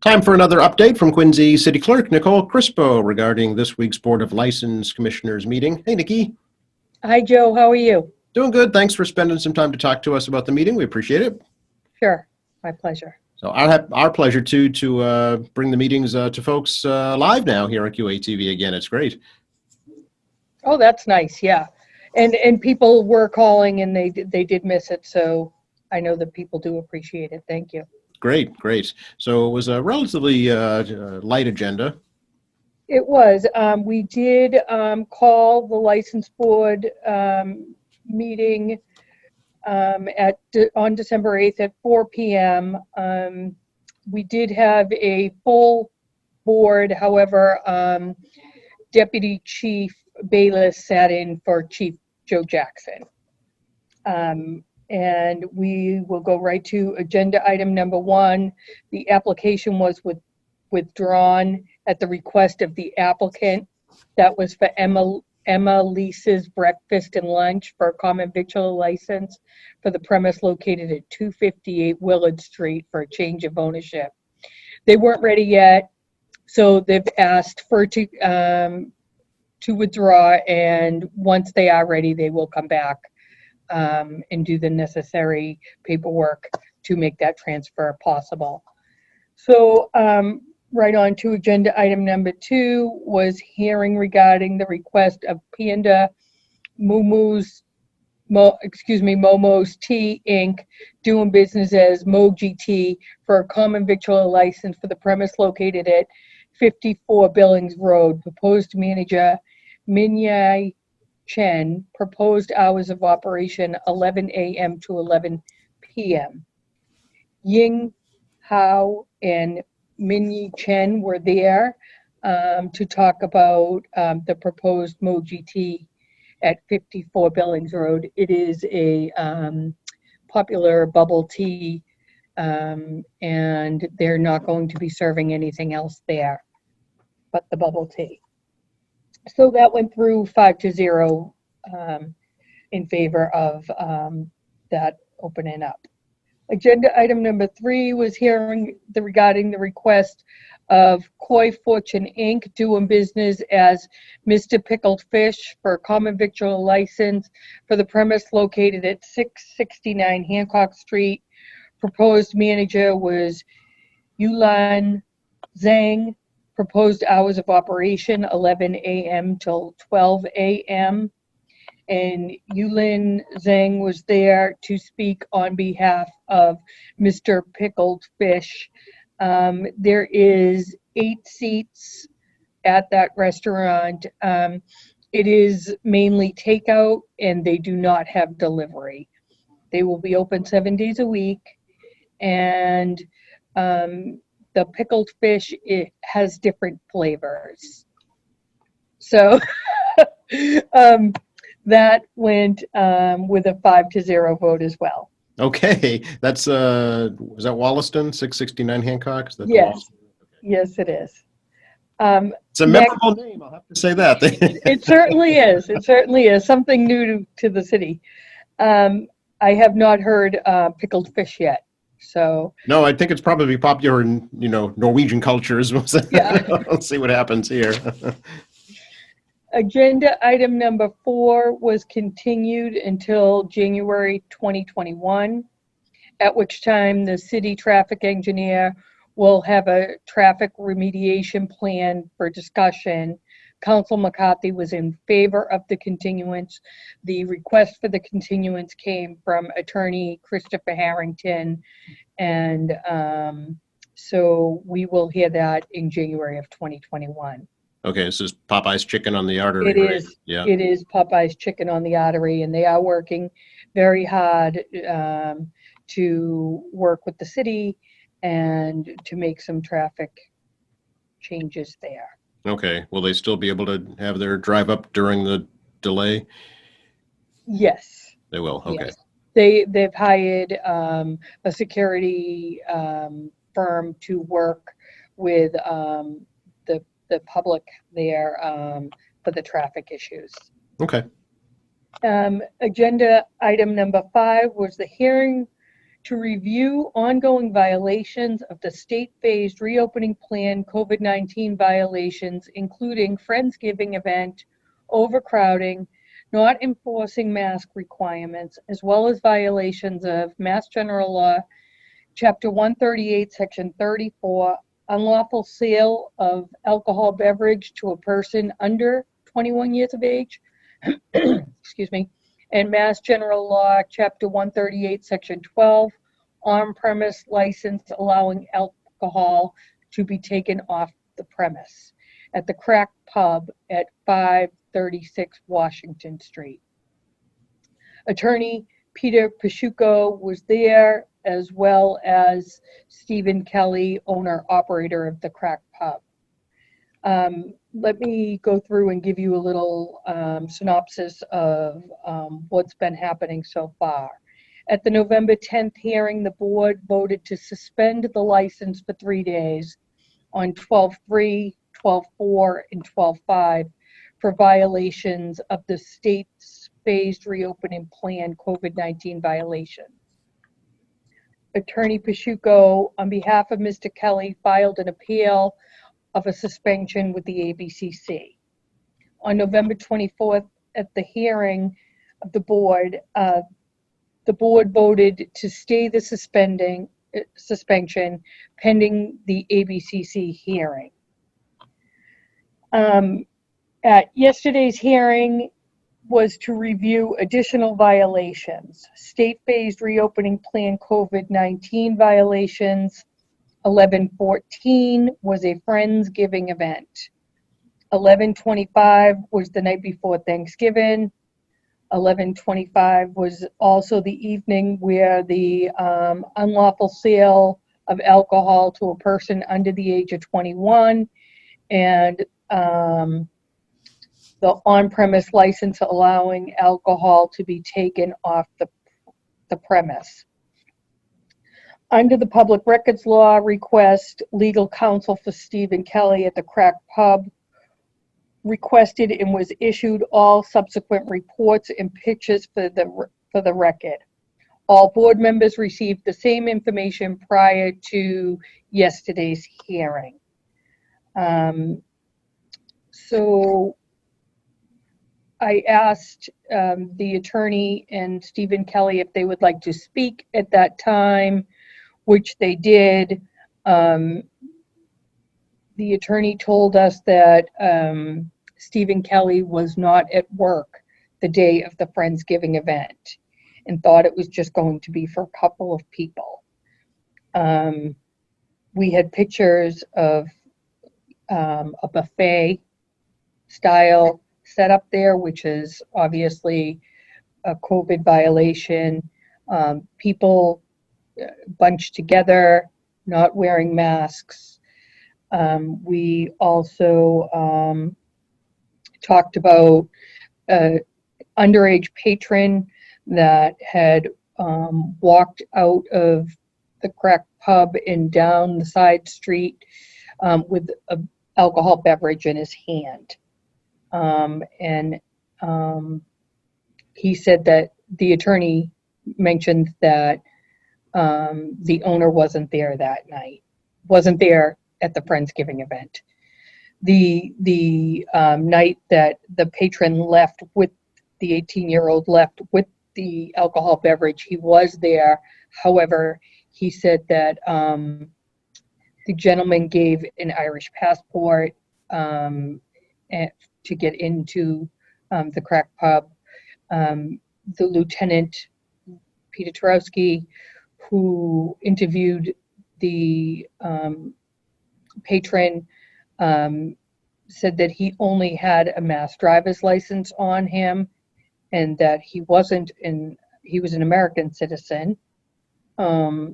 Time for another update from Quincy City Clerk Nicole Crispo regarding this week's Board of License Commissioners meeting. Hey, Nikki. Hi, Joe. How are you? Doing good. Thanks for spending some time to talk to us about the meeting. We appreciate it. Sure. My pleasure. So our pleasure, too, to bring the meetings to folks live now here on QATV again. It's great. Oh, that's nice. Yeah. And people were calling and they did miss it. So I know that people do appreciate it. Thank you. Great. So it was a relatively light agenda. It was. We did call the license board meeting on December 8th at 4 p.m. We did have a full board. However, Deputy Chief Bayless sat in for Chief Joe Jackson. And we will go right to agenda item number 1. The application was withdrawn at the request of the applicant. That was for Emma Lisa's Breakfast and Lunch for a common victual license for the premise located at 258 Willard Street for a change of ownership. They weren't ready yet, so they've asked for to withdraw, and once they are ready, they will come back and do the necessary paperwork to make that transfer possible. So right on to agenda item number 2 was hearing regarding the request of Panda Momo's Tea Inc. doing business as Mo GT for a common victual license for the premise located at 54 Billings Road. Proposed manager Minyai Chen. Proposed hours of operation 11 a.m. to 11 p.m. Ying Hao and Minyi Chen were there to talk about the proposed Mo GT at 54 Billings Road. It is a popular bubble tea, and they're not going to be serving anything else there but the bubble tea. So that went through 5-0 in favor of that opening up. Agenda item number 3 was hearing regarding the request of Koi Fortune Inc. doing business as Mr. Pickled Fish for a common victual license for the premise located at 669 Hancock Street. Proposed manager was Yulan Zhang. Proposed hours of operation 11 a.m. till 12 a.m. And Yulin Zhang was there to speak on behalf of Mr. Pickled Fish. There is 8 seats at that restaurant. It is mainly takeout, and they do not have delivery. They will be open 7 days a week, and the pickled fish, it has different flavors. So that went with a 5-0 vote as well. Okay, that's was that Wollaston, 669 Hancock? Is that yes, yes, it is. It's a memorable name, I'll have to say that. It certainly is. It certainly is something new to the city. I have not heard pickled fish yet. So no, I think it's probably popular in Norwegian cultures. Yeah. Let's see what happens here. Agenda item number 4 was continued until January 2021, at which time the city traffic engineer will have a traffic remediation plan for discussion. Council McCarthy was in favor of the continuance. The request for the continuance came from attorney Christopher Harrington, and so we will hear that in January of 2021. Okay, this is Popeye's Chicken on the Artery. It is. Right? Yeah. It is Popeye's Chicken on the Artery, and they are working very hard to work with the city and to make some traffic changes there. Okay, will they still be able to have their drive up during the delay? Yes. They will, okay. Yes. They've hired a security firm to work with the public there for the traffic issues. Okay. Agenda item number 5 was the hearing to review ongoing violations of the state-phased reopening plan COVID-19 violations, including Friendsgiving event, overcrowding, not enforcing mask requirements, as well as violations of Mass General Law, Chapter 138, Section 34, unlawful sale of alcohol beverage to a person under 21 years of age, excuse me, and Mass General Law, Chapter 138, Section 12, on-premise license allowing alcohol to be taken off the premise at the Crack Pub at 536 Washington Street. Attorney Peter Paschuko was there, as well as Stephen Kelly, owner-operator of the Crack Pub. Let me go through and give you a little synopsis of what's been happening so far. At the November 10th hearing, the board voted to suspend the license for 3 days on 12/3, 12/4, and 12/5 for violations of the state's phased reopening plan COVID-19 violations. Attorney Paschuko, on behalf of Mr. Kelly, filed an appeal of a suspension with the ABCC. On November 24th, at the hearing of the board voted to stay the suspension pending the ABCC hearing. At yesterday's hearing was to review additional violations. State-phased reopening plan COVID-19 violations. 11/14 was a Friendsgiving event. 11/25 was the night before Thanksgiving. 11/25 was also the evening where the unlawful sale of alcohol to a person under the age of 21 and the on-premise license allowing alcohol to be taken off the premise. Under the public records law request, legal counsel for Stephen Kelly at the Crack Pub requested and was issued all subsequent reports and pictures for the record. All board members received the same information prior to yesterday's hearing. So I asked the attorney and Stephen Kelly if they would like to speak at that time, which they did. The attorney told us that Stephen Kelly was not at work the day of the Friendsgiving event and thought it was just going to be for a couple of people. We had pictures of a buffet style set up there, which is obviously a COVID violation. People bunched together, not wearing masks. We also talked about an underage patron that had walked out of the Crack Pub and down the side street with an alcohol beverage in his hand. He said that the attorney mentioned that the owner wasn't there that night, wasn't there at the Friendsgiving event. The night that the patron left with the 18-year-old left with the alcohol beverage, he was there. However, he said that the gentleman gave an Irish passport to get into the Crack Pub. The lieutenant, Peter Turowski, who interviewed the patron, said that he only had a Mass driver's license on him and that he was an American citizen.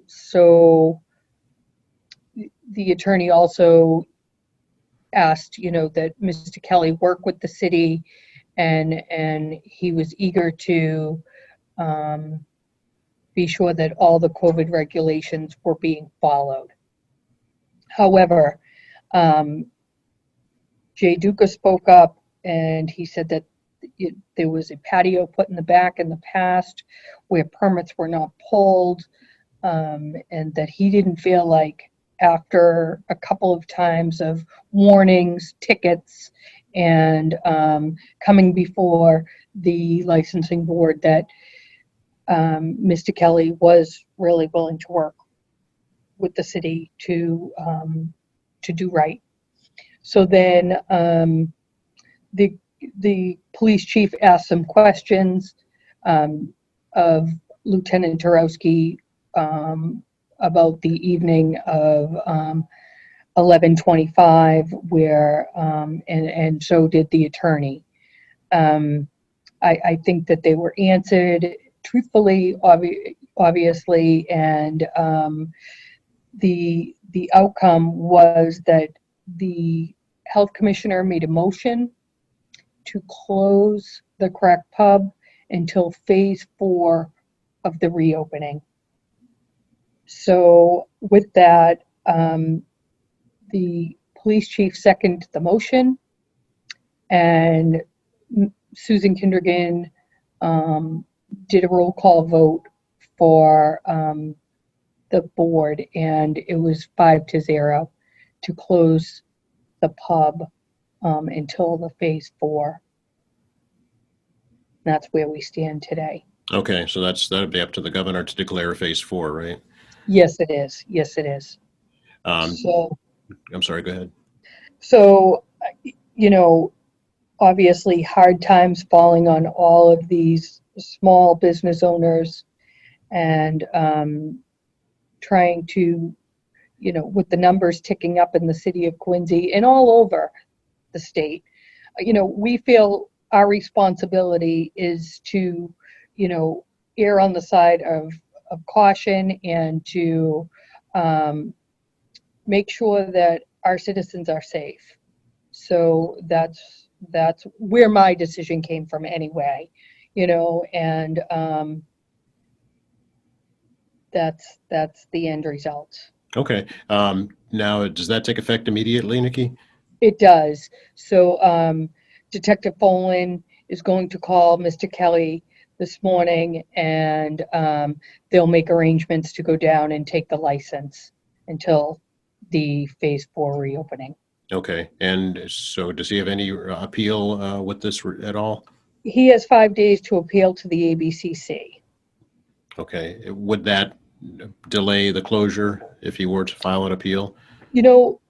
So the attorney also asked, that Mr. Kelly work with the city, and he was eager to be sure that all the COVID regulations were being followed. However, Jay Duca spoke up, and he said that there was a patio put in the back in the past where permits were not pulled. and that he didn't feel like after a couple of times of warnings, tickets, and coming before the licensing board that Mr. Kelly was really willing to work with the city to do right. So then the police chief asked some questions of Lieutenant Turowski about the evening of 11:25, where and so did the attorney. I think that they were answered truthfully, obviously, and the outcome was that the health commissioner made a motion to close the Crack Pub until phase 4 of the reopening. So with that, the police chief seconded the motion, and Susan Kindergan did a roll call vote for the board, and it was 5-0 to close the pub until the phase 4. That's where we stand today. Okay, so that'd be up to the governor to declare phase 4, right? Yes, it is. Yes, it is. So I'm sorry, go ahead. So, you know, obviously hard times falling on all of these small business owners, and trying to, you know, with the numbers ticking up in the city of Quincy and all over the state, you know, we feel our responsibility is to, you know, err on the side of caution and to make sure that our citizens are safe. So that's where my decision came from anyway, you know, and that's the end result. Okay. Now, does that take effect immediately, Nikki? It does. So Detective Folan is going to call Mr. Kelly this morning, and they'll make arrangements to go down and take the license until the phase 4 reopening. Okay. And so does he have any appeal with this at all? He has 5 days to appeal to the ABCC. Okay. Would that delay the closure if he were to file an appeal? You know,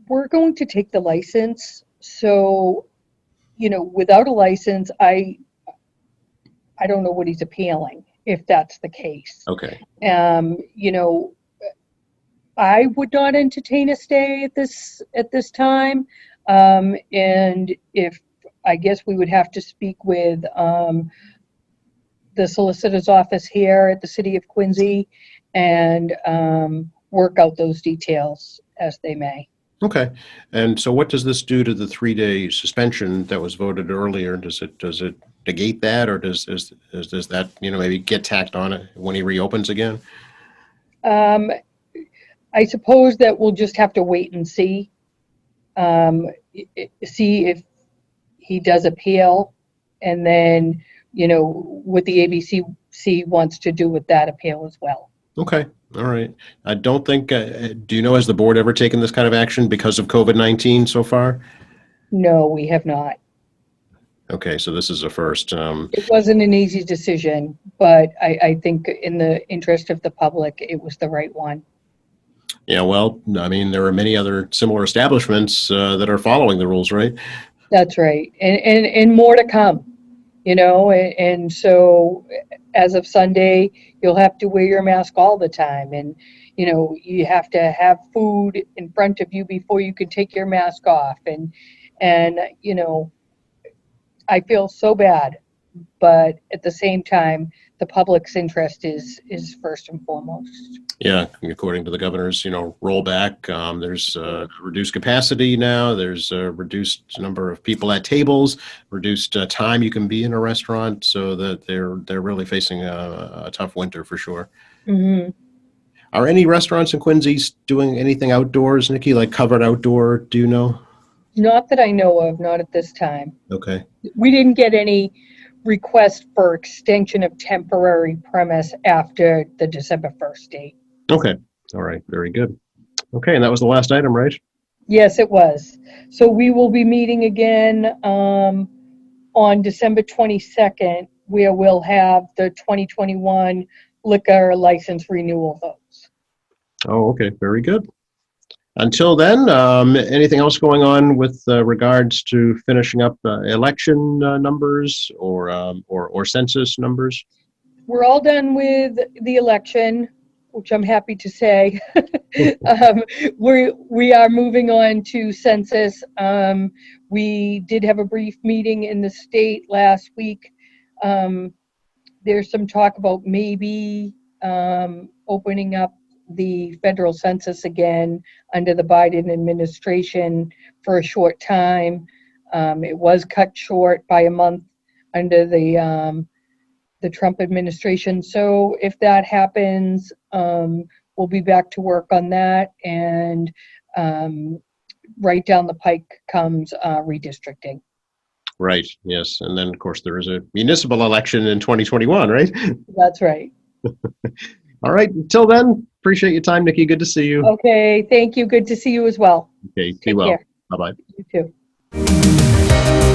we're going to take the license. So, you know, without a license, I don't know what he's appealing, if that's the case. Okay. You know, I would not entertain a stay at this time. And if, I guess we would have to speak with the solicitor's office here at the city of Quincy and work out those details as they may. Okay. And so what does this do to the 3-day suspension that was voted earlier? Does it negate that, or does that, you know, maybe get tacked on it when he reopens again? I suppose that we'll just have to wait and see if he does appeal, and then, you know, what the ABCC wants to do with that appeal as well. Okay. All right. I don't think, do you know, has the board ever taken this kind of action because of COVID-19 so far? No, we have not. Okay. So this is a first. It wasn't an easy decision, but I think in the interest of the public, it was the right one. Yeah, well, I mean, there are many other similar establishments that are following the rules, right? That's right. And more to come, you know, and so as of Sunday, you'll have to wear your mask all the time. And, you know, you have to have food in front of you before you can take your mask off. And you know, I feel so bad, but at the same time, the public's interest is first and foremost. Yeah, according to the governor's, you know, rollback, there's reduced capacity now. There's a reduced number of people at tables, reduced time you can be in a restaurant, so that they're really facing a tough winter for sure. Mm-hmm. Are any restaurants in Quincy doing anything outdoors, Nikki, like covered outdoor? Do you know? Not that I know of, not at this time. Okay. We didn't get any request for extension of temporary premise after the December 1st date. Okay. All right. Very good. Okay. And that was the last item, right? Yes, it was. So we will be meeting again on December 22nd, where we'll have the 2021 liquor license renewal votes. Oh, okay. Very good. Until then, anything else going on with regards to finishing up election numbers or census numbers? We're all done with the election, which I'm happy to say. We are moving on to census. We did have a brief meeting in the state last week. There's some talk about maybe opening up the federal census again under the Biden administration for a short time. It was cut short by a month under the Trump administration. So if that happens, we'll be back to work on that, and right down the pike comes redistricting. Right. Yes. And then, of course, there is a municipal election in 2021, right? That's right. All right. Until then, appreciate your time, Nikki. Good to see you. Okay, thank you. Good to see you as well. Okay. Be Take well. care. Bye-bye. You too.